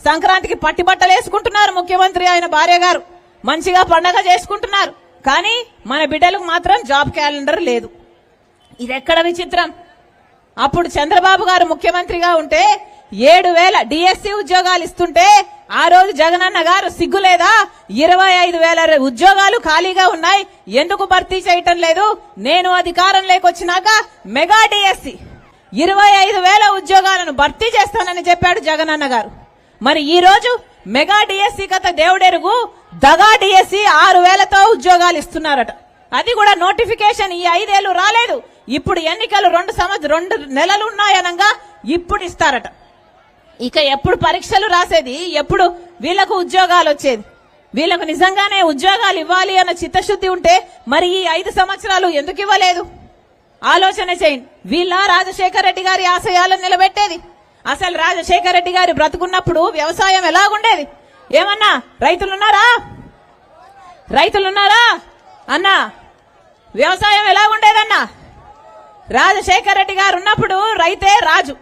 సంక్రాంతికి పట్టిబట్టలు వేసుకుంటున్నారు ముఖ్యమంత్రి ఆయన భార్య గారు, మంచిగా పండగ చేసుకుంటున్నారు. కానీ మన బిడ్డలకు మాత్రం జాబ్ క్యాలెండర్ లేదు. ఇది ఎక్కడ విచిత్రం? అప్పుడు చంద్రబాబు గారు ముఖ్యమంత్రిగా ఉంటే 7,000 డిఎస్సి ఉద్యోగాలు ఇస్తుంటే ఆ రోజు జగనన్న గారు సిగ్గులేదా, 25,000 ఉద్యోగాలు ఖాళీగా ఉన్నాయి, ఎందుకు భర్తీ చేయటం లేదు? నేను అధికారం లేకొచ్చినాక మెగా డిఎస్సి 25,000 ఉద్యోగాలను భర్తీ చేస్తానని చెప్పాడు జగనన్న గారు. మరి ఈ రోజు మెగా డిఎస్సి కథ దేవుడెరుగు, దగా డిఎస్సి 6,000తో ఉద్యోగాలు ఇస్తున్నారట. అది కూడా నోటిఫికేషన్ ఈ 5 ఏళ్లు రాలేదు. ఇప్పుడు ఎన్నికలు 2 నెలలు ఉన్నాయనగా ఇప్పుడు ఇస్తారట. ఇక ఎప్పుడు పరీక్షలు రాసేది, ఎప్పుడు వీళ్లకు ఉద్యోగాలు వచ్చేది? వీళ్లకు నిజంగానే ఉద్యోగాలు ఇవ్వాలి అన్న చిత్తశుద్ధి ఉంటే మరి ఈ 5 సంవత్సరాలు ఎందుకు ఇవ్వలేదు? ఆలోచన చేయండి. వీళ్ళ రాజశేఖర రెడ్డి గారి ఆశయాలను నిలబెట్టేది? అసలు రాజశేఖర రెడ్డి గారి బ్రతుకున్నప్పుడు వ్యవసాయం ఎలాగుండేది? ఏమన్నా రైతులున్నారా? అన్నా వ్యవసాయం ఎలాగుండేదన్నా? రాజశేఖర రెడ్డి గారు ఉన్నప్పుడు రైతే రాజు,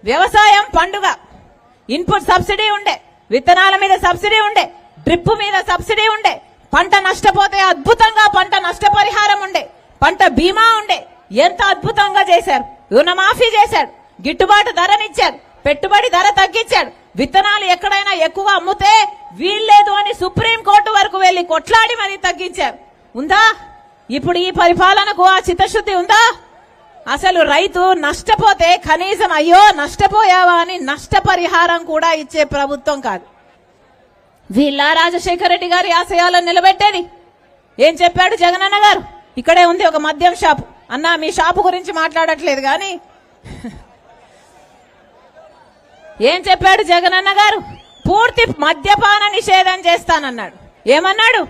వ్యవసాయం పండుగ, ఇన్పుట్ సబ్సిడీ ఉండే, విత్తనాల మీద సబ్సిడీ ఉండే, డ్రిప్ మీద సబ్సిడీ ఉండే, పంట నష్టపోతే అద్భుతంగా పంట నష్టపరిహారం ఉండే, పంట బీమా ఉండే. ఎంత అద్భుతంగా చేశారు. రుణమాఫీ చేశాడు, గిట్టుబాటు ధరనిచ్చాడు, పెట్టుబడి ధర తగ్గించాడు, విత్తనాలు ఎక్కడైనా ఎక్కువ అమ్ముతే వీల్లేదు అని సుప్రీంకోర్టు వరకు వెళ్లి కొట్లాడి మరీ తగ్గించారు. ఉందా ఇప్పుడు ఈ పరిపాలనకు ఆ చిత్తశుద్ధి ఉందా? అసలు రైతు నష్టపోతే కనీసం అయ్యో నష్టపోయావా అని నష్టపరిహారం కూడా ఇచ్చే ప్రభుత్వం కాదు. వీళ్ళ రాజశేఖర రెడ్డి గారి ఆశయాలను నిలబెట్టేది? ఏం చెప్పాడు జగనన్న గారు? ఇక్కడే ఉంది ఒక మద్యం షాపు. అన్నా మీ షాపు గురించి మాట్లాడట్లేదు కానీ ఏం చెప్పాడు జగనన్న గారు? పూర్తి మద్యపాన నిషేధం చేస్తానన్నాడు. ఏమన్నాడు?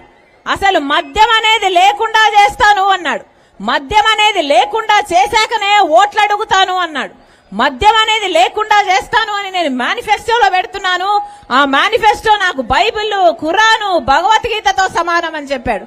అసలు మద్యం అనేది లేకుండా చేస్తాను అన్నాడు. మద్యం అనేది లేకుండా చేశాకనే ఓట్లు అడుగుతాను అన్నాడు. మద్యం అనేది లేకుండా చేస్తాను అని నేను మేనిఫెస్టోలో పెడుతున్నాను, ఆ మేనిఫెస్టో నాకు బైబిల్, ఖురాను, భగవద్గీతతో సమానం అని చెప్పాడు.